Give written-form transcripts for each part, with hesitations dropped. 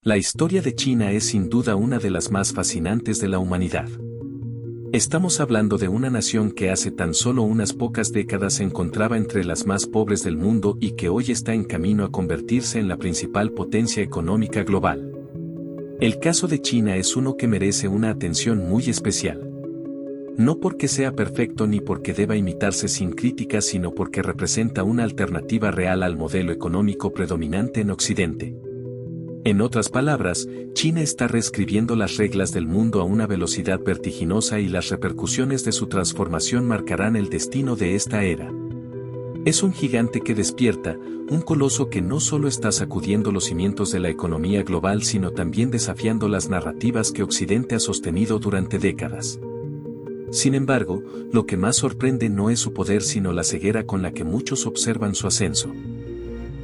La historia de China es sin duda una de las más fascinantes de la humanidad. Estamos hablando de una nación que hace tan solo unas pocas décadas se encontraba entre las más pobres del mundo y que hoy está en camino a convertirse en la principal potencia económica global. El caso de China es uno que merece una atención muy especial. No porque sea perfecto ni porque deba imitarse sin críticas, sino porque representa una alternativa real al modelo económico predominante en Occidente. En otras palabras, China está reescribiendo las reglas del mundo a una velocidad vertiginosa y las repercusiones de su transformación marcarán el destino de esta era. Es un gigante que despierta, un coloso que no solo está sacudiendo los cimientos de la economía global sino también desafiando las narrativas que Occidente ha sostenido durante décadas. Sin embargo, lo que más sorprende no es su poder sino la ceguera con la que muchos observan su ascenso.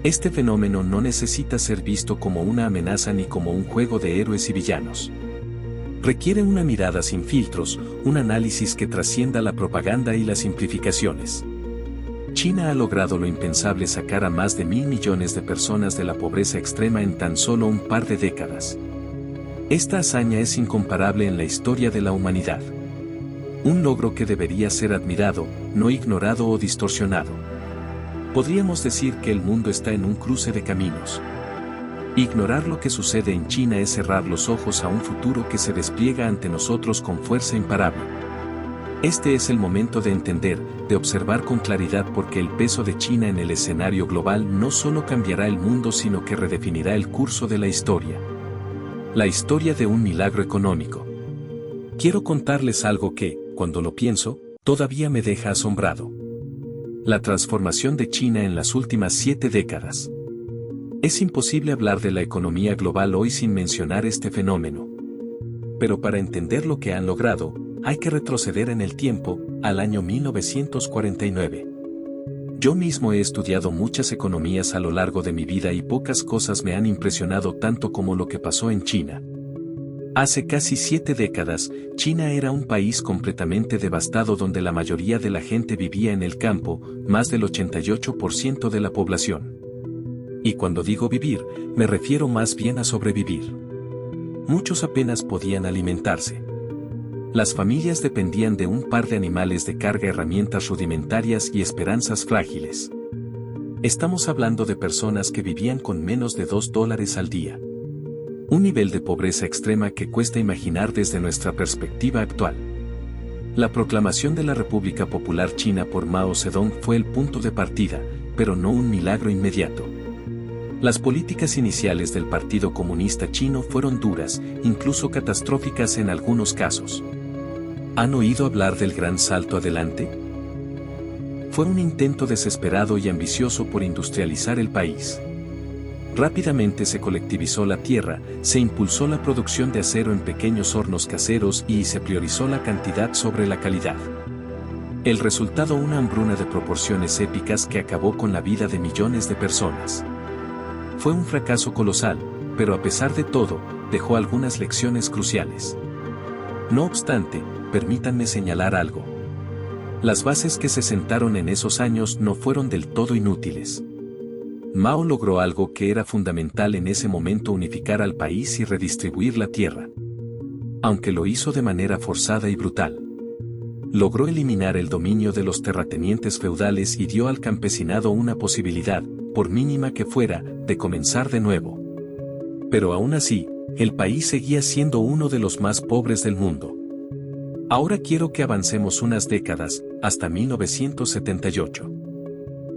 Este fenómeno no necesita ser visto como una amenaza ni como un juego de héroes y villanos. Requiere una mirada sin filtros, un análisis que trascienda la propaganda y las simplificaciones. China ha logrado lo impensable: sacar a más de 1.000 millones de personas de la pobreza extrema en tan solo un par de décadas. Esta hazaña es incomparable en la historia de la humanidad. Un logro que debería ser admirado, no ignorado o distorsionado. Podríamos decir que el mundo está en un cruce de caminos. Ignorar lo que sucede en China es cerrar los ojos a un futuro que se despliega ante nosotros con fuerza imparable. Este es el momento de entender, de observar con claridad, porque el peso de China en el escenario global no solo cambiará el mundo sino que redefinirá el curso de la historia. La historia de un milagro económico. Quiero contarles algo que, cuando lo pienso, todavía me deja asombrado. La transformación de China en las últimas 7 décadas. Es imposible hablar de la economía global hoy sin mencionar este fenómeno. Pero para entender lo que han logrado, hay que retroceder en el tiempo, al año 1949. Yo mismo he estudiado muchas economías a lo largo de mi vida y pocas cosas me han impresionado tanto como lo que pasó en China. Hace casi 7 décadas, China era un país completamente devastado donde la mayoría de la gente vivía en el campo, más del 88% de la población. Y cuando digo vivir, me refiero más bien a sobrevivir. Muchos apenas podían alimentarse. Las familias dependían de un par de animales de carga, herramientas rudimentarias y esperanzas frágiles. Estamos hablando de personas que vivían con menos de $2 al día. Un nivel de pobreza extrema que cuesta imaginar desde nuestra perspectiva actual. La proclamación de la República Popular China por Mao Zedong fue el punto de partida, pero no un milagro inmediato. Las políticas iniciales del Partido Comunista Chino fueron duras, incluso catastróficas en algunos casos. ¿Han oído hablar del Gran Salto Adelante? Fue un intento desesperado y ambicioso por industrializar el país. Rápidamente se colectivizó la tierra, se impulsó la producción de acero en pequeños hornos caseros y se priorizó la cantidad sobre la calidad. El resultado: una hambruna de proporciones épicas que acabó con la vida de millones de personas. Fue un fracaso colosal, pero a pesar de todo, dejó algunas lecciones cruciales. No obstante, permítanme señalar algo. Las bases que se sentaron en esos años no fueron del todo inútiles. Mao logró algo que era fundamental en ese momento: unificar al país y redistribuir la tierra. Aunque lo hizo de manera forzada y brutal. Logró eliminar el dominio de los terratenientes feudales y dio al campesinado una posibilidad, por mínima que fuera, de comenzar de nuevo. Pero aún así, el país seguía siendo uno de los más pobres del mundo. Ahora quiero que avancemos unas décadas, hasta 1978.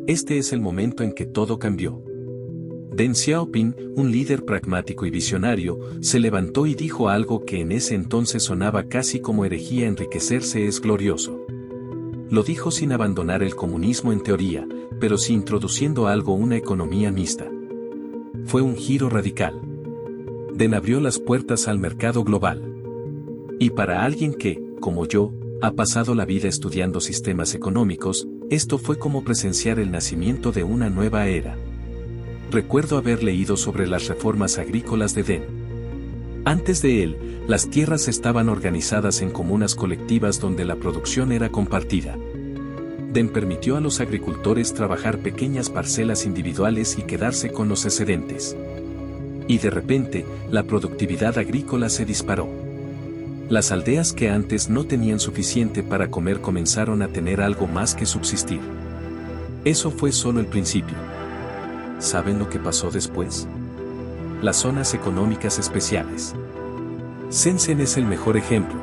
Este es el momento en que todo cambió. Deng Xiaoping, un líder pragmático y visionario, se levantó y dijo algo que en ese entonces sonaba casi como herejía: enriquecerse es glorioso. Lo dijo sin abandonar el comunismo en teoría, pero sí introduciendo una economía mixta. Fue un giro radical. Deng abrió las puertas al mercado global. Y para alguien que, como yo, ha pasado la vida estudiando sistemas económicos, esto fue como presenciar el nacimiento de una nueva era. Recuerdo haber leído sobre las reformas agrícolas de Deng. Antes de él, las tierras estaban organizadas en comunas colectivas donde la producción era compartida. Deng permitió a los agricultores trabajar pequeñas parcelas individuales y quedarse con los excedentes. Y de repente, la productividad agrícola se disparó. Las aldeas que antes no tenían suficiente para comer comenzaron a tener algo más que subsistir. Eso fue solo el principio. ¿Saben lo que pasó después? Las zonas económicas especiales. Shenzhen es el mejor ejemplo.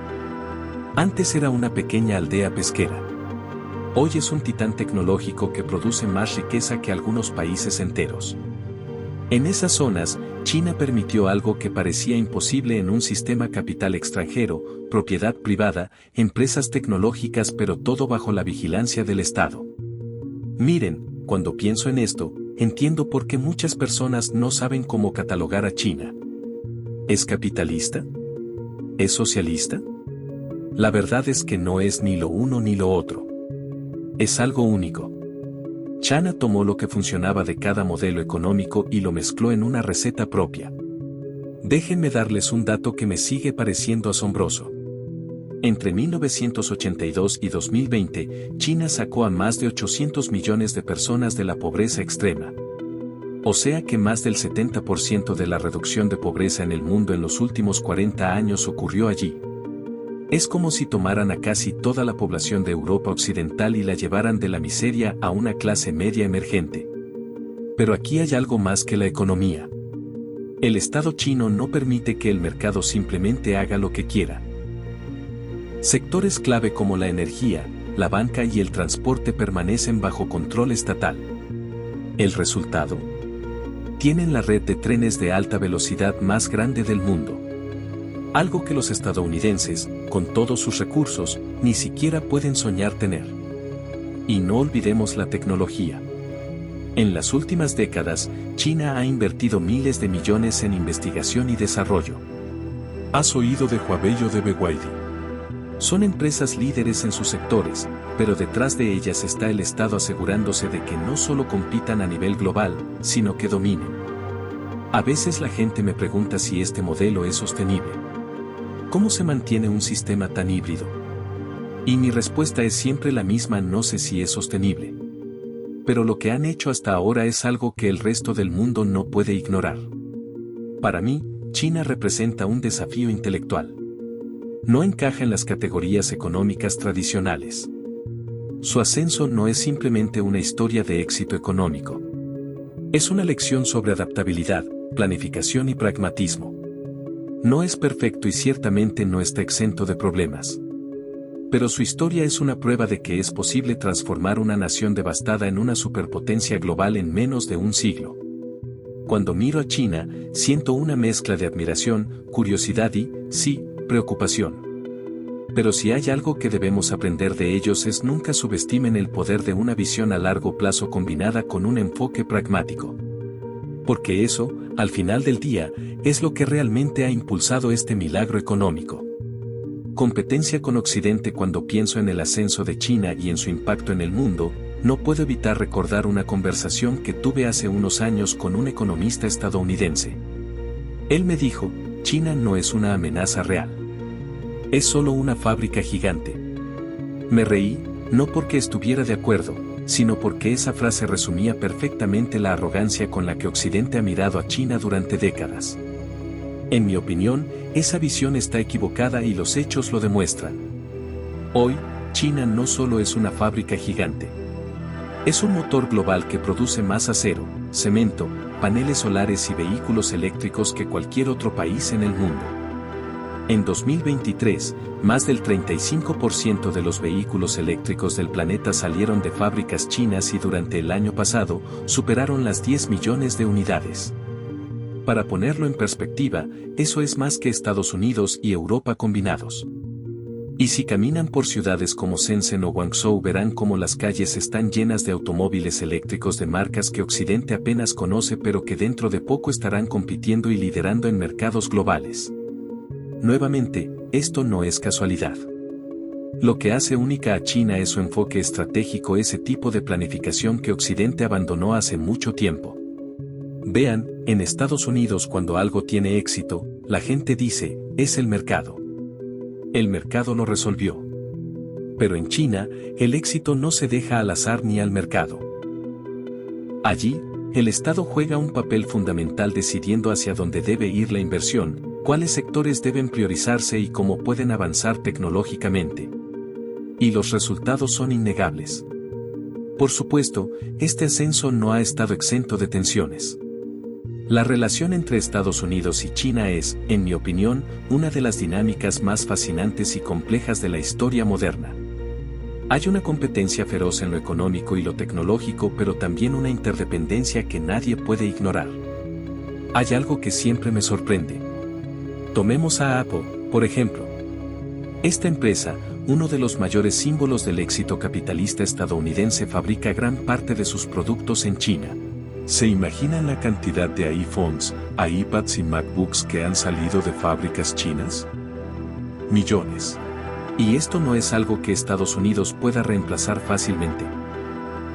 Antes era una pequeña aldea pesquera. Hoy es un titán tecnológico que produce más riqueza que algunos países enteros. En esas zonas, China permitió algo que parecía imposible en un sistema capital extranjero, propiedad privada, empresas tecnológicas, pero todo bajo la vigilancia del Estado. Miren, cuando pienso en esto, entiendo por qué muchas personas no saben cómo catalogar a China. ¿Es capitalista? ¿Es socialista? La verdad es que no es ni lo uno ni lo otro. Es algo único. China tomó lo que funcionaba de cada modelo económico y lo mezcló en una receta propia. Déjenme darles un dato que me sigue pareciendo asombroso. Entre 1982 y 2020, China sacó a más de 800 millones de personas de la pobreza extrema. O sea que más del 70% de la reducción de pobreza en el mundo en los últimos 40 años ocurrió allí. Es como si tomaran a casi toda la población de Europa Occidental y la llevaran de la miseria a una clase media emergente. Pero aquí hay algo más que la economía. El Estado chino no permite que el mercado simplemente haga lo que quiera. Sectores clave como la energía, la banca y el transporte permanecen bajo control estatal. ¿El resultado? Tienen la red de trenes de alta velocidad más grande del mundo. Algo que los estadounidenses, con todos sus recursos, ni siquiera pueden soñar tener. Y no olvidemos la tecnología. En las últimas décadas, China ha invertido miles de millones en investigación y desarrollo. ¿Has oído de Huawei o de BYD? Son empresas líderes en sus sectores, pero detrás de ellas está el Estado asegurándose de que no solo compitan a nivel global, sino que dominen. A veces la gente me pregunta si este modelo es sostenible. ¿Cómo se mantiene un sistema tan híbrido? Y mi respuesta es siempre la misma: no sé si es sostenible. Pero lo que han hecho hasta ahora es algo que el resto del mundo no puede ignorar. Para mí, China representa un desafío intelectual. No encaja en las categorías económicas tradicionales. Su ascenso no es simplemente una historia de éxito económico. Es una lección sobre adaptabilidad, planificación y pragmatismo. No es perfecto y ciertamente no está exento de problemas. Pero su historia es una prueba de que es posible transformar una nación devastada en una superpotencia global en menos de un siglo. Cuando miro a China, siento una mezcla de admiración, curiosidad y, sí, preocupación. Pero si hay algo que debemos aprender de ellos es: nunca subestimen el poder de una visión a largo plazo combinada con un enfoque pragmático. Porque eso, al final del día, es lo que realmente ha impulsado este milagro económico. Competencia con Occidente. Cuando pienso en el ascenso de China y en su impacto en el mundo, no puedo evitar recordar una conversación que tuve hace unos años con un economista estadounidense. Él me dijo: China no es una amenaza real. Es solo una fábrica gigante. Me reí, no porque estuviera de acuerdo, sino porque esa frase resumía perfectamente la arrogancia con la que Occidente ha mirado a China durante décadas. En mi opinión, esa visión está equivocada y los hechos lo demuestran. Hoy, China no solo es una fábrica gigante. Es un motor global que produce más acero, cemento, paneles solares y vehículos eléctricos que cualquier otro país en el mundo. En 2023, más del 35% de los vehículos eléctricos del planeta salieron de fábricas chinas y durante el año pasado, superaron las 10 millones de unidades. Para ponerlo en perspectiva, eso es más que Estados Unidos y Europa combinados. Y si caminan por ciudades como Shenzhen o Guangzhou verán cómo las calles están llenas de automóviles eléctricos de marcas que Occidente apenas conoce pero que dentro de poco estarán compitiendo y liderando en mercados globales. Nuevamente, esto no es casualidad. Lo que hace única a China es su enfoque estratégico, ese tipo de planificación que Occidente abandonó hace mucho tiempo. Vean, en Estados Unidos cuando algo tiene éxito, la gente dice, es el mercado. El mercado lo resolvió. Pero en China, el éxito no se deja al azar ni al mercado. Allí, El Estado juega un papel fundamental decidiendo hacia dónde debe ir la inversión, cuáles sectores deben priorizarse y cómo pueden avanzar tecnológicamente. Y los resultados son innegables. Por supuesto, este ascenso no ha estado exento de tensiones. La relación entre Estados Unidos y China es, en mi opinión, una de las dinámicas más fascinantes y complejas de la historia moderna. Hay una competencia feroz en lo económico y lo tecnológico, pero también una interdependencia que nadie puede ignorar. Hay algo que siempre me sorprende. Tomemos a Apple, por ejemplo. Esta empresa, uno de los mayores símbolos del éxito capitalista estadounidense, fabrica gran parte de sus productos en China. ¿Se imaginan la cantidad de iPhones, iPads y MacBooks que han salido de fábricas chinas? Millones. Y esto no es algo que Estados Unidos pueda reemplazar fácilmente.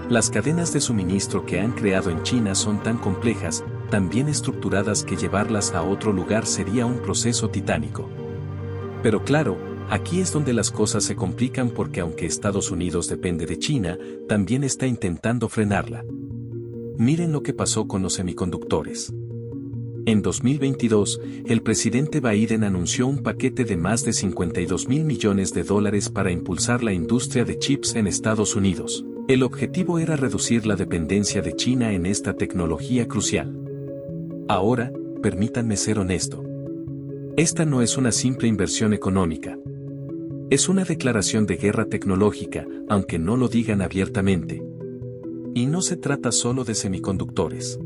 Las cadenas de suministro que han creado en China son tan complejas, tan bien estructuradas, que llevarlas a otro lugar sería un proceso titánico. Pero claro, aquí es donde las cosas se complican, porque aunque Estados Unidos depende de China, también está intentando frenarla. Miren lo que pasó con los semiconductores. En 2022, el presidente Biden anunció un paquete de más de $52.000 millones para impulsar la industria de chips en Estados Unidos. El objetivo era reducir la dependencia de China en esta tecnología crucial. Ahora, permítanme ser honesto. Esta no es una simple inversión económica. Es una declaración de guerra tecnológica, aunque no lo digan abiertamente. Y no se trata solo de semiconductores.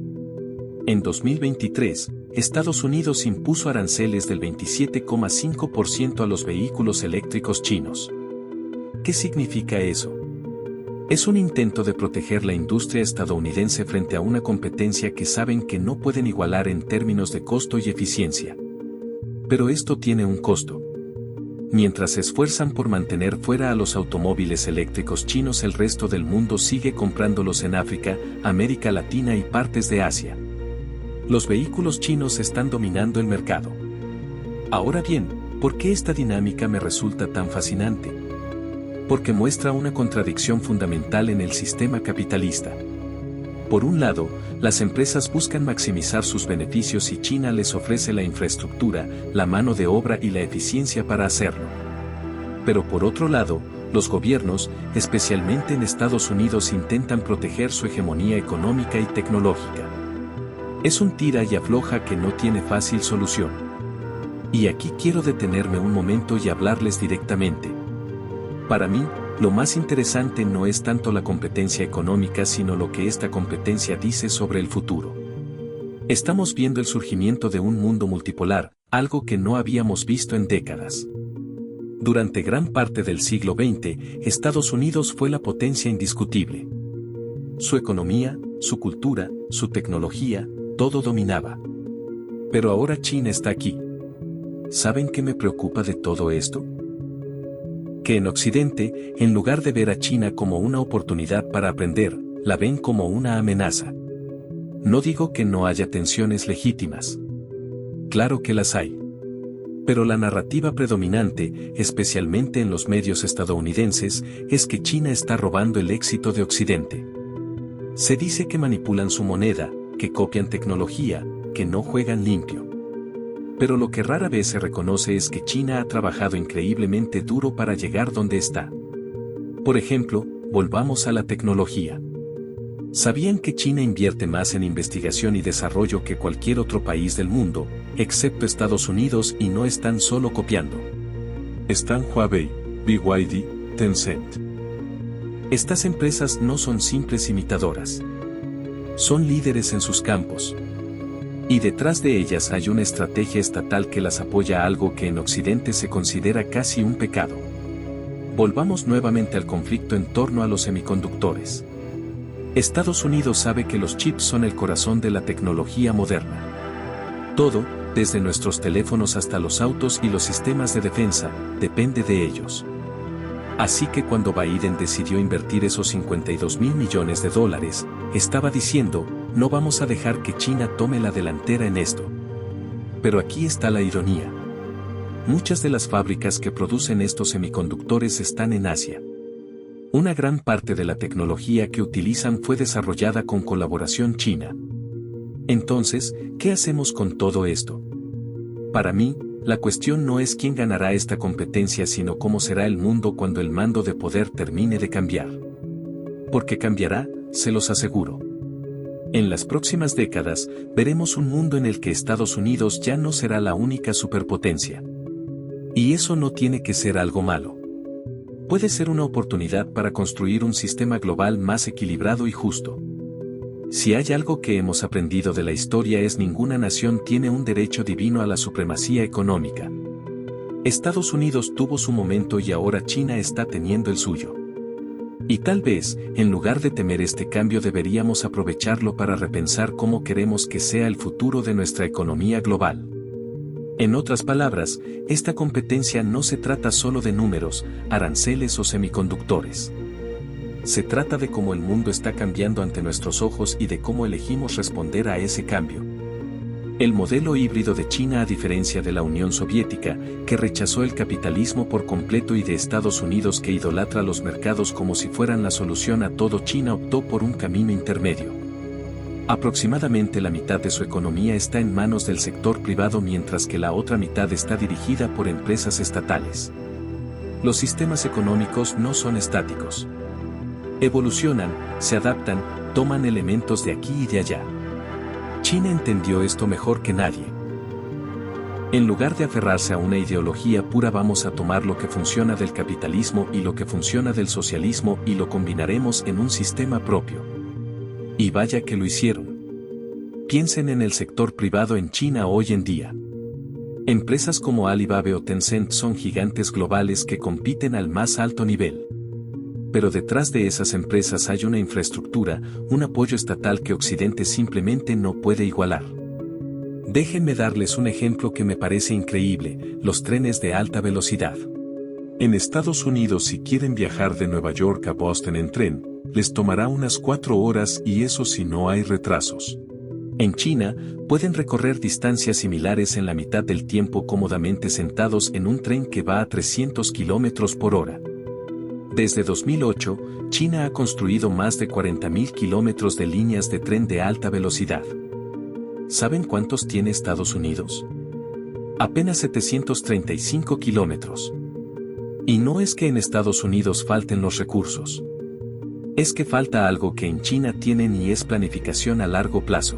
En 2023, Estados Unidos impuso aranceles del 27,5% a los vehículos eléctricos chinos. ¿Qué significa eso? Es un intento de proteger la industria estadounidense frente a una competencia que saben que no pueden igualar en términos de costo y eficiencia. Pero esto tiene un costo. Mientras se esfuerzan por mantener fuera a los automóviles eléctricos chinos, el resto del mundo sigue comprándolos en África, América Latina y partes de Asia. Los vehículos chinos están dominando el mercado. Ahora bien, ¿por qué esta dinámica me resulta tan fascinante? Porque muestra una contradicción fundamental en el sistema capitalista. Por un lado, las empresas buscan maximizar sus beneficios y China les ofrece la infraestructura, la mano de obra y la eficiencia para hacerlo. Pero por otro lado, los gobiernos, especialmente en Estados Unidos, intentan proteger su hegemonía económica y tecnológica. Es un tira y afloja que no tiene fácil solución. Y aquí quiero detenerme un momento y hablarles directamente. Para mí, lo más interesante no es tanto la competencia económica, sino lo que esta competencia dice sobre el futuro. Estamos viendo el surgimiento de un mundo multipolar, algo que no habíamos visto en décadas. Durante gran parte del siglo XX, Estados Unidos fue la potencia indiscutible. Su economía, su cultura, su tecnología, todo dominaba. Pero ahora China está aquí. ¿Saben qué me preocupa de todo esto? Que en Occidente, en lugar de ver a China como una oportunidad para aprender, la ven como una amenaza. No digo que no haya tensiones legítimas. Claro que las hay. Pero la narrativa predominante, especialmente en los medios estadounidenses, es que China está robando el éxito de Occidente. Se dice que manipulan su moneda, que copian tecnología, que no juegan limpio. Pero lo que rara vez se reconoce es que China ha trabajado increíblemente duro para llegar donde está. Por ejemplo, volvamos a la tecnología. ¿Sabían que China invierte más en investigación y desarrollo que cualquier otro país del mundo, excepto Estados Unidos, y no están solo copiando? Están Huawei, BYD, Tencent. Estas empresas no son simples imitadoras. Son líderes en sus campos. Y detrás de ellas hay una estrategia estatal que las apoya, algo que en Occidente se considera casi un pecado. Volvamos nuevamente al conflicto en torno a los semiconductores. Estados Unidos sabe que los chips son el corazón de la tecnología moderna. Todo, desde nuestros teléfonos hasta los autos y los sistemas de defensa, depende de ellos. Así que cuando Biden decidió invertir esos $52.000 millones, estaba diciendo, no vamos a dejar que China tome la delantera en esto. Pero aquí está la ironía. Muchas de las fábricas que producen estos semiconductores están en Asia. Una gran parte de la tecnología que utilizan fue desarrollada con colaboración china. Entonces, ¿qué hacemos con todo esto? Para mí, la cuestión no es quién ganará esta competencia sino cómo será el mundo cuando el mando de poder termine de cambiar. Porque cambiará, se los aseguro. En las próximas décadas, veremos un mundo en el que Estados Unidos ya no será la única superpotencia. Y eso no tiene que ser algo malo. Puede ser una oportunidad para construir un sistema global más equilibrado y justo. Si hay algo que hemos aprendido de la historia es ninguna nación tiene un derecho divino a la supremacía económica. Estados Unidos tuvo su momento y ahora China está teniendo el suyo. Y tal vez, en lugar de temer este cambio deberíamos aprovecharlo para repensar cómo queremos que sea el futuro de nuestra economía global. En otras palabras, esta competencia no se trata solo de números, aranceles o semiconductores. Se trata de cómo el mundo está cambiando ante nuestros ojos y de cómo elegimos responder a ese cambio. El modelo híbrido de China, a diferencia de la Unión Soviética, que rechazó el capitalismo por completo, y de Estados Unidos, que idolatra los mercados como si fueran la solución a todo, China optó por un camino intermedio. Aproximadamente la mitad de su economía está en manos del sector privado mientras que la otra mitad está dirigida por empresas estatales. Los sistemas económicos no son estáticos. Evolucionan, se adaptan, toman elementos de aquí y de allá. China entendió esto mejor que nadie. En lugar de aferrarse a una ideología pura, vamos a tomar lo que funciona del capitalismo y lo que funciona del socialismo y lo combinaremos en un sistema propio. Y vaya que lo hicieron. Piensen en el sector privado en China hoy en día. Empresas como Alibaba o Tencent son gigantes globales que compiten al más alto nivel. Pero detrás de esas empresas hay una infraestructura, un apoyo estatal que Occidente simplemente no puede igualar. Déjenme darles un ejemplo que me parece increíble: los trenes de alta velocidad. En Estados Unidos, si quieren viajar de Nueva York a Boston en tren, les tomará unas 4 horas, y eso si no hay retrasos. En China, pueden recorrer distancias similares en la mitad del tiempo cómodamente sentados en un tren que va a 300 kilómetros por hora. Desde 2008, China ha construido más de 40.000 kilómetros de líneas de tren de alta velocidad. ¿Saben cuántos tiene Estados Unidos? Apenas 735 kilómetros. Y no es que en Estados Unidos falten los recursos. Es que falta algo que en China tienen, y es planificación a largo plazo.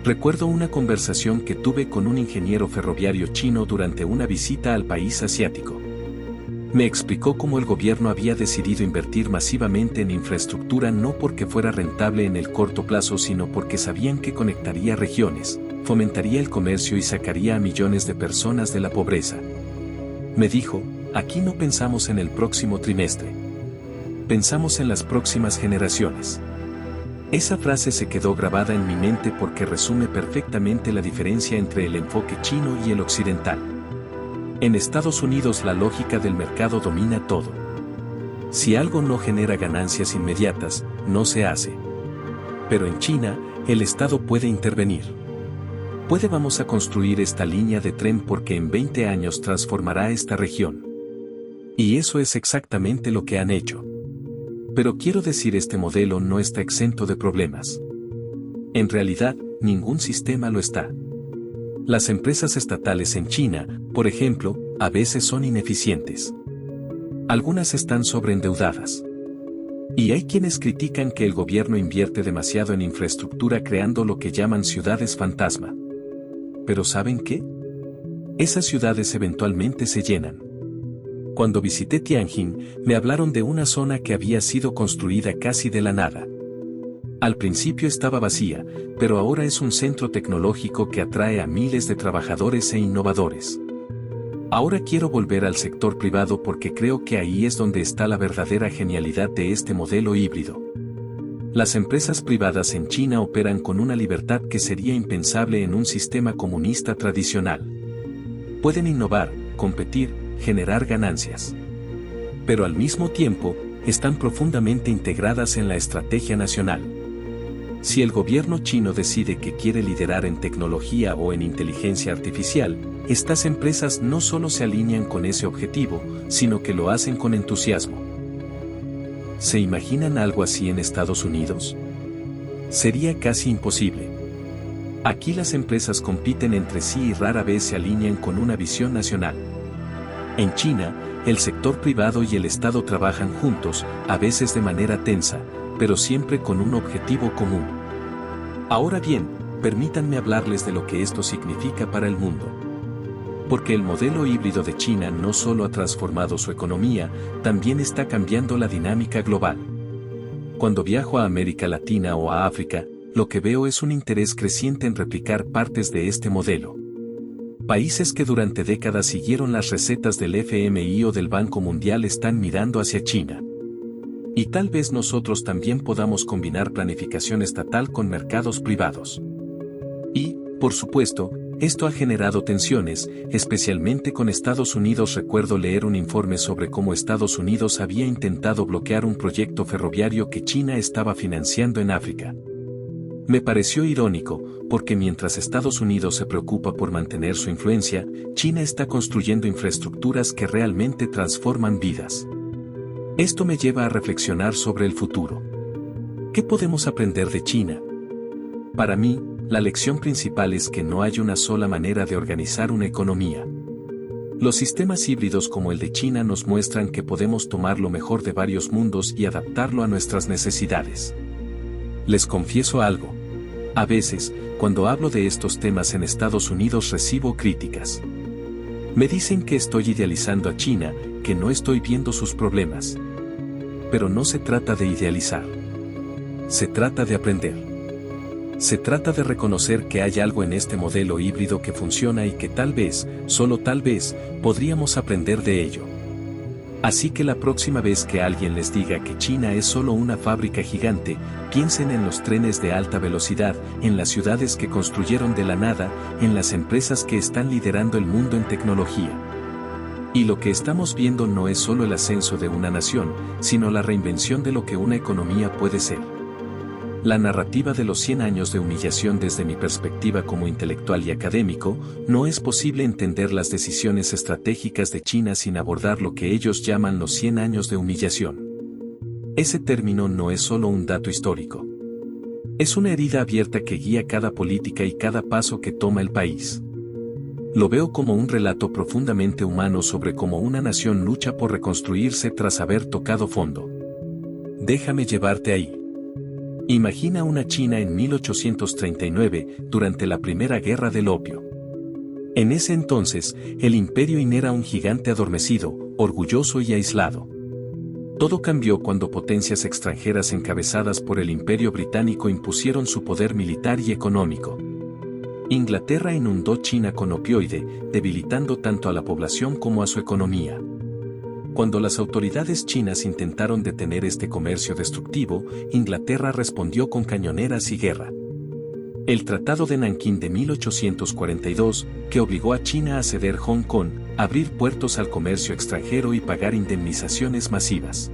Recuerdo una conversación que tuve con un ingeniero ferroviario chino durante una visita al país asiático. Me explicó cómo el gobierno había decidido invertir masivamente en infraestructura no porque fuera rentable en el corto plazo, sino porque sabían que conectaría regiones, fomentaría el comercio y sacaría a millones de personas de la pobreza. Me dijo: aquí no pensamos en el próximo trimestre. Pensamos en las próximas generaciones. Esa frase se quedó grabada en mi mente porque resume perfectamente la diferencia entre el enfoque chino y el occidental. En Estados Unidos la lógica del mercado domina todo. Si algo no genera ganancias inmediatas, no se hace. Pero en China, el Estado puede intervenir. Vamos a construir esta línea de tren porque en 20 años transformará esta región. Y eso es exactamente lo que han hecho. Pero quiero decir, este modelo no está exento de problemas. En realidad, ningún sistema lo está. Las empresas estatales en China, por ejemplo, a veces son ineficientes. Algunas están sobreendeudadas. Y hay quienes critican que el gobierno invierte demasiado en infraestructura, creando lo que llaman ciudades fantasma. Pero ¿saben qué? Esas ciudades eventualmente se llenan. Cuando visité Tianjin, me hablaron de una zona que había sido construida casi de la nada. Al principio estaba vacía, pero ahora es un centro tecnológico que atrae a miles de trabajadores e innovadores. Ahora quiero volver al sector privado porque creo que ahí es donde está la verdadera genialidad de este modelo híbrido. Las empresas privadas en China operan con una libertad que sería impensable en un sistema comunista tradicional. Pueden innovar, competir, generar ganancias. Pero al mismo tiempo, están profundamente integradas en la estrategia nacional. Si el gobierno chino decide que quiere liderar en tecnología o en inteligencia artificial, estas empresas no solo se alinean con ese objetivo, sino que lo hacen con entusiasmo. ¿Se imaginan algo así en Estados Unidos? Sería casi imposible. Aquí las empresas compiten entre sí y rara vez se alinean con una visión nacional. En China, el sector privado y el Estado trabajan juntos, a veces de manera tensa, pero siempre con un objetivo común. Ahora bien, permítanme hablarles de lo que esto significa para el mundo. Porque el modelo híbrido de China no solo ha transformado su economía, también está cambiando la dinámica global. Cuando viajo a América Latina o a África, lo que veo es un interés creciente en replicar partes de este modelo. Países que durante décadas siguieron las recetas del FMI o del Banco Mundial están mirando hacia China. Y tal vez nosotros también podamos combinar planificación estatal con mercados privados. Y, por supuesto, esto ha generado tensiones, especialmente con Estados Unidos. Recuerdo leer un informe sobre cómo Estados Unidos había intentado bloquear un proyecto ferroviario que China estaba financiando en África. Me pareció irónico, porque mientras Estados Unidos se preocupa por mantener su influencia, China está construyendo infraestructuras que realmente transforman vidas. Esto me lleva a reflexionar sobre el futuro. ¿Qué podemos aprender de China? Para mí, la lección principal es que no hay una sola manera de organizar una economía. Los sistemas híbridos como el de China nos muestran que podemos tomar lo mejor de varios mundos y adaptarlo a nuestras necesidades. Les confieso algo. A veces, cuando hablo de estos temas en Estados Unidos recibo críticas. Me dicen que estoy idealizando a China, que no estoy viendo sus problemas. Pero no se trata de idealizar. Se trata de aprender. Se trata de reconocer que hay algo en este modelo híbrido que funciona y que tal vez, solo tal vez, podríamos aprender de ello. Así que la próxima vez que alguien les diga que China es solo una fábrica gigante, piensen en los trenes de alta velocidad, en las ciudades que construyeron de la nada, en las empresas que están liderando el mundo en tecnología. Y lo que estamos viendo no es solo el ascenso de una nación, sino la reinvención de lo que una economía puede ser. La narrativa de los 100 años de humillación desde mi perspectiva como intelectual y académico, no es posible entender las decisiones estratégicas de China sin abordar lo que ellos llaman los 100 años de humillación. Ese término no es solo un dato histórico. Es una herida abierta que guía cada política y cada paso que toma el país. Lo veo como un relato profundamente humano sobre cómo una nación lucha por reconstruirse tras haber tocado fondo. Déjame llevarte ahí. Imagina una China en 1839, durante la Primera Guerra del Opio. En ese entonces, el imperio Qin era un gigante adormecido, orgulloso y aislado. Todo cambió cuando potencias extranjeras encabezadas por el Imperio Británico impusieron su poder militar y económico. Inglaterra inundó China con opioide, debilitando tanto a la población como a su economía. Cuando las autoridades chinas intentaron detener este comercio destructivo, Inglaterra respondió con cañoneras y guerra. El Tratado de Nankín de 1842, que obligó a China a ceder Hong Kong, abrir puertos al comercio extranjero y pagar indemnizaciones masivas.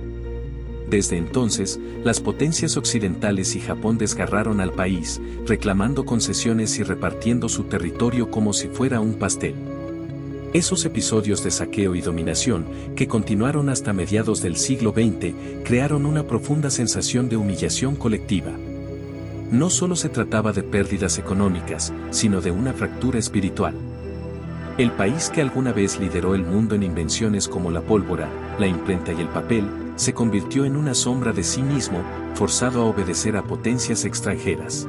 Desde entonces, las potencias occidentales y Japón desgarraron al país, reclamando concesiones y repartiendo su territorio como si fuera un pastel. Esos episodios de saqueo y dominación, que continuaron hasta mediados del siglo XX, crearon una profunda sensación de humillación colectiva. No solo se trataba de pérdidas económicas, sino de una fractura espiritual. El país que alguna vez lideró el mundo en invenciones como la pólvora, la imprenta y el papel, se convirtió en una sombra de sí mismo, forzado a obedecer a potencias extranjeras.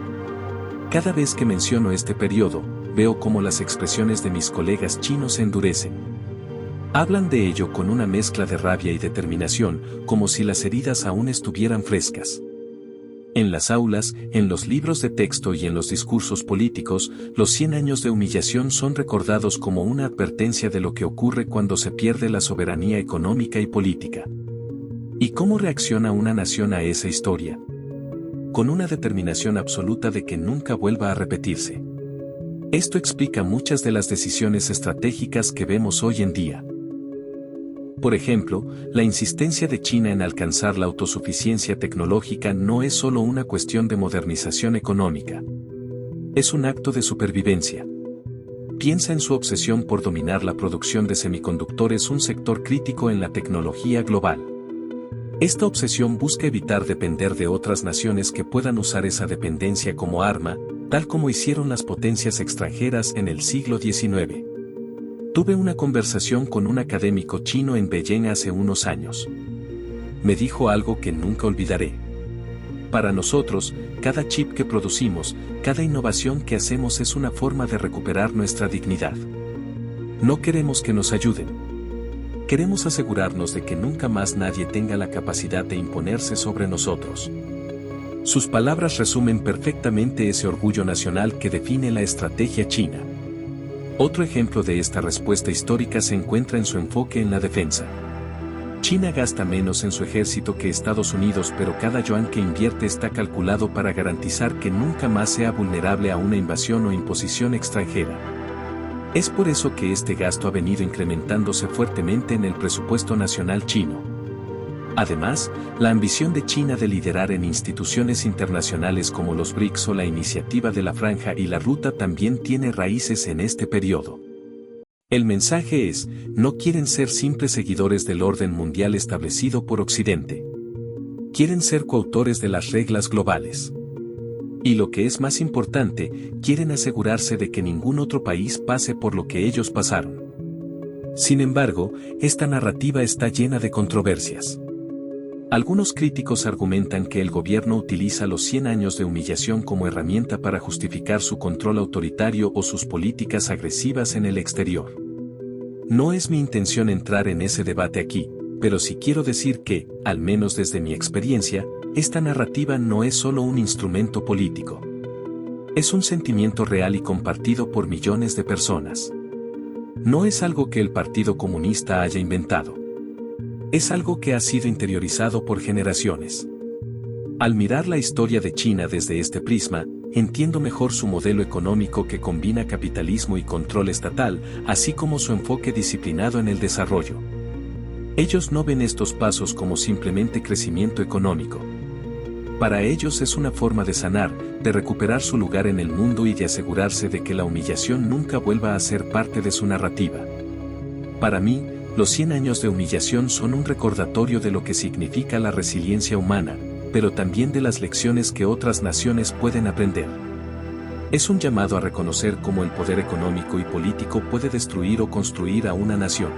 Cada vez que menciono este periodo, veo cómo las expresiones de mis colegas chinos se endurecen. Hablan de ello con una mezcla de rabia y determinación, como si las heridas aún estuvieran frescas. En las aulas, en los libros de texto y en los discursos políticos, los 100 años de humillación son recordados como una advertencia de lo que ocurre cuando se pierde la soberanía económica y política. ¿Y cómo reacciona una nación a esa historia? Con una determinación absoluta de que nunca vuelva a repetirse. Esto explica muchas de las decisiones estratégicas que vemos hoy en día. Por ejemplo, la insistencia de China en alcanzar la autosuficiencia tecnológica no es solo una cuestión de modernización económica. Es un acto de supervivencia. Piensa en su obsesión por dominar la producción de semiconductores, un sector crítico en la tecnología global. Esta obsesión busca evitar depender de otras naciones que puedan usar esa dependencia como arma, tal como hicieron las potencias extranjeras en el siglo XIX. Tuve una conversación con un académico chino en Beijing hace unos años. Me dijo algo que nunca olvidaré. Para nosotros, cada chip que producimos, cada innovación que hacemos es una forma de recuperar nuestra dignidad. No queremos que nos ayuden. Queremos asegurarnos de que nunca más nadie tenga la capacidad de imponerse sobre nosotros. Sus palabras resumen perfectamente ese orgullo nacional que define la estrategia china. Otro ejemplo de esta respuesta histórica se encuentra en su enfoque en la defensa. China gasta menos en su ejército que Estados Unidos, pero cada yuan que invierte está calculado para garantizar que nunca más sea vulnerable a una invasión o imposición extranjera. Es por eso que este gasto ha venido incrementándose fuertemente en el presupuesto nacional chino. Además, la ambición de China de liderar en instituciones internacionales como los BRICS o la Iniciativa de la Franja y la Ruta también tiene raíces en este periodo. El mensaje es, no quieren ser simples seguidores del orden mundial establecido por Occidente. Quieren ser coautores de las reglas globales. Y lo que es más importante, quieren asegurarse de que ningún otro país pase por lo que ellos pasaron. Sin embargo, esta narrativa está llena de controversias. Algunos críticos argumentan que el gobierno utiliza los 100 años de humillación como herramienta para justificar su control autoritario o sus políticas agresivas en el exterior. No es mi intención entrar en ese debate aquí, pero sí quiero decir que, al menos desde mi experiencia, esta narrativa no es solo un instrumento político. Es un sentimiento real y compartido por millones de personas. No es algo que el Partido Comunista haya inventado. Es algo que ha sido interiorizado por generaciones. Al mirar la historia de China desde este prisma, entiendo mejor su modelo económico que combina capitalismo y control estatal, así como su enfoque disciplinado en el desarrollo. Ellos no ven estos pasos como simplemente crecimiento económico. Para ellos es una forma de sanar, de recuperar su lugar en el mundo y de asegurarse de que la humillación nunca vuelva a ser parte de su narrativa. Para mí, los 100 años de humillación son un recordatorio de lo que significa la resiliencia humana, pero también de las lecciones que otras naciones pueden aprender. Es un llamado a reconocer cómo el poder económico y político puede destruir o construir a una nación.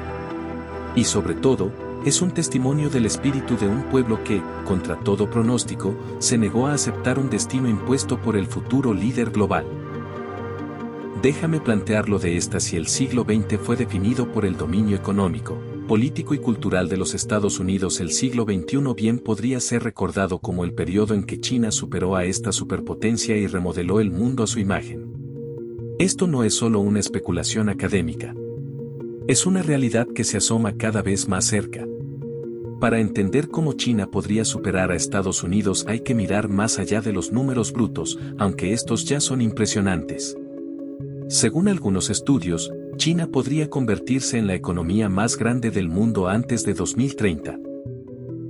Y sobre todo, es un testimonio del espíritu de un pueblo que, contra todo pronóstico, se negó a aceptar un destino impuesto por el futuro líder global. Déjame plantearlo de esta: si el siglo XX fue definido por el dominio económico, político y cultural de los Estados Unidos, el siglo XXI bien podría ser recordado como el periodo en que China superó a esta superpotencia y remodeló el mundo a su imagen. Esto no es solo una especulación académica. Es una realidad que se asoma cada vez más cerca. Para entender cómo China podría superar a Estados Unidos hay que mirar más allá de los números brutos, aunque estos ya son impresionantes. Según algunos estudios, China podría convertirse en la economía más grande del mundo antes de 2030.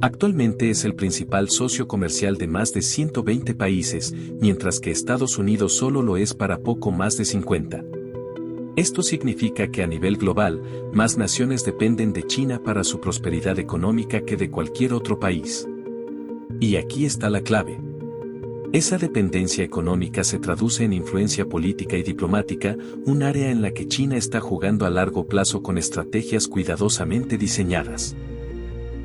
Actualmente es el principal socio comercial de más de 120 países, mientras que Estados Unidos solo lo es para poco más de 50. Esto significa que a nivel global, más naciones dependen de China para su prosperidad económica que de cualquier otro país. Y aquí está la clave. Esa dependencia económica se traduce en influencia política y diplomática, un área en la que China está jugando a largo plazo con estrategias cuidadosamente diseñadas.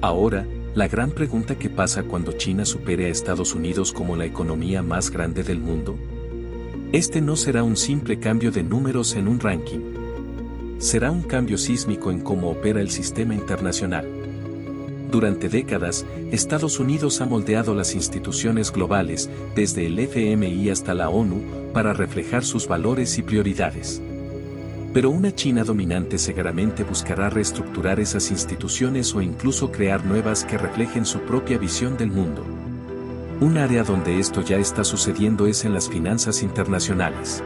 Ahora, la gran pregunta: ¿qué pasa cuando China supere a Estados Unidos como la economía más grande del mundo? Este no será un simple cambio de números en un ranking. Será un cambio sísmico en cómo opera el sistema internacional. Durante décadas, Estados Unidos ha moldeado las instituciones globales, desde el FMI hasta la ONU, para reflejar sus valores y prioridades. Pero una China dominante seguramente buscará reestructurar esas instituciones o incluso crear nuevas que reflejen su propia visión del mundo. Un área donde esto ya está sucediendo es en las finanzas internacionales.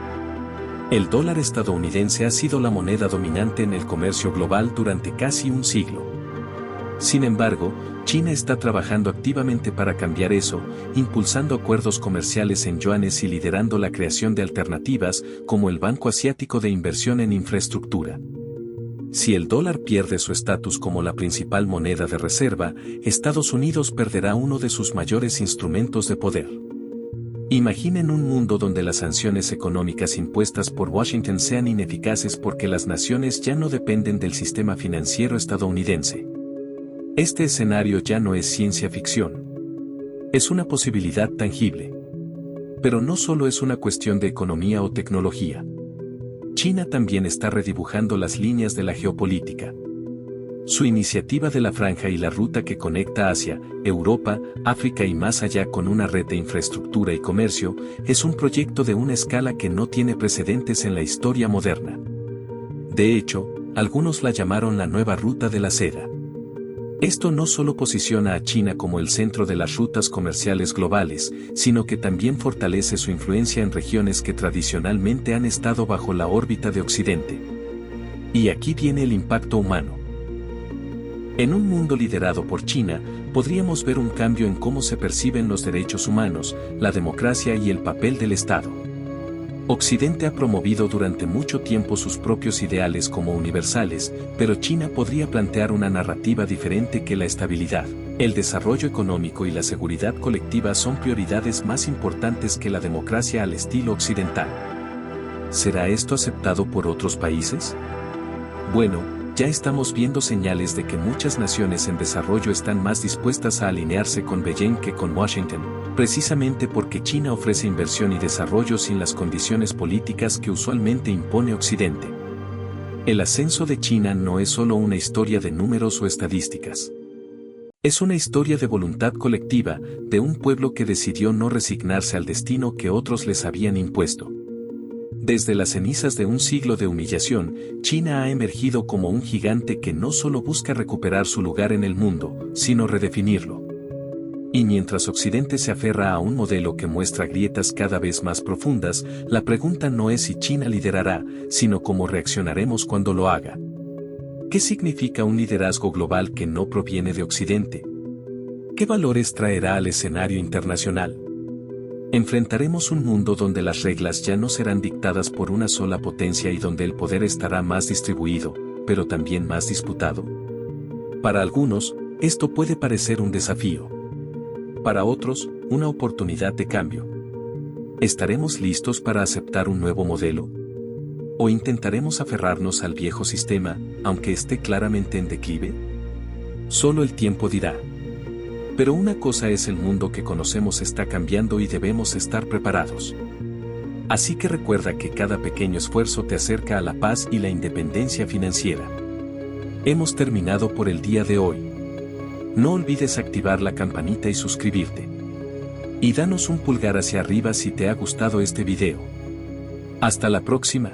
El dólar estadounidense ha sido la moneda dominante en el comercio global durante casi un siglo. Sin embargo, China está trabajando activamente para cambiar eso, impulsando acuerdos comerciales en yuanes y liderando la creación de alternativas, como el Banco Asiático de Inversión en Infraestructura. Si el dólar pierde su estatus como la principal moneda de reserva, Estados Unidos perderá uno de sus mayores instrumentos de poder. Imaginen un mundo donde las sanciones económicas impuestas por Washington sean ineficaces porque las naciones ya no dependen del sistema financiero estadounidense. Este escenario ya no es ciencia ficción. Es una posibilidad tangible. Pero no solo es una cuestión de economía o tecnología. China también está redibujando las líneas de la geopolítica. Su iniciativa de la franja y la ruta que conecta Asia, Europa, África y más allá con una red de infraestructura y comercio, es un proyecto de una escala que no tiene precedentes en la historia moderna. De hecho, algunos la llamaron la nueva ruta de la seda. Esto no solo posiciona a China como el centro de las rutas comerciales globales, sino que también fortalece su influencia en regiones que tradicionalmente han estado bajo la órbita de Occidente. Y aquí viene el impacto humano. En un mundo liderado por China, podríamos ver un cambio en cómo se perciben los derechos humanos, la democracia y el papel del Estado. Occidente ha promovido durante mucho tiempo sus propios ideales como universales, pero China podría plantear una narrativa diferente que la estabilidad, el desarrollo económico y la seguridad colectiva son prioridades más importantes que la democracia al estilo occidental. ¿Será esto aceptado por otros países? Bueno, ya estamos viendo señales de que muchas naciones en desarrollo están más dispuestas a alinearse con Beijing que con Washington, precisamente porque China ofrece inversión y desarrollo sin las condiciones políticas que usualmente impone Occidente. El ascenso de China no es solo una historia de números o estadísticas. Es una historia de voluntad colectiva, de un pueblo que decidió no resignarse al destino que otros les habían impuesto. Desde las cenizas de un siglo de humillación, China ha emergido como un gigante que no solo busca recuperar su lugar en el mundo, sino redefinirlo. Y mientras Occidente se aferra a un modelo que muestra grietas cada vez más profundas, la pregunta no es si China liderará, sino cómo reaccionaremos cuando lo haga. ¿Qué significa un liderazgo global que no proviene de Occidente? ¿Qué valores traerá al escenario internacional? Enfrentaremos un mundo donde las reglas ya no serán dictadas por una sola potencia y donde el poder estará más distribuido, pero también más disputado. Para algunos, esto puede parecer un desafío. Para otros, una oportunidad de cambio. ¿Estaremos listos para aceptar un nuevo modelo? ¿O intentaremos aferrarnos al viejo sistema, aunque esté claramente en declive? Solo el tiempo dirá. Pero una cosa es el mundo que conocemos está cambiando y debemos estar preparados. Así que recuerda que cada pequeño esfuerzo te acerca a la paz y la independencia financiera. Hemos terminado por el día de hoy. No olvides activar la campanita y suscribirte. Y danos un pulgar hacia arriba si te ha gustado este video. Hasta la próxima.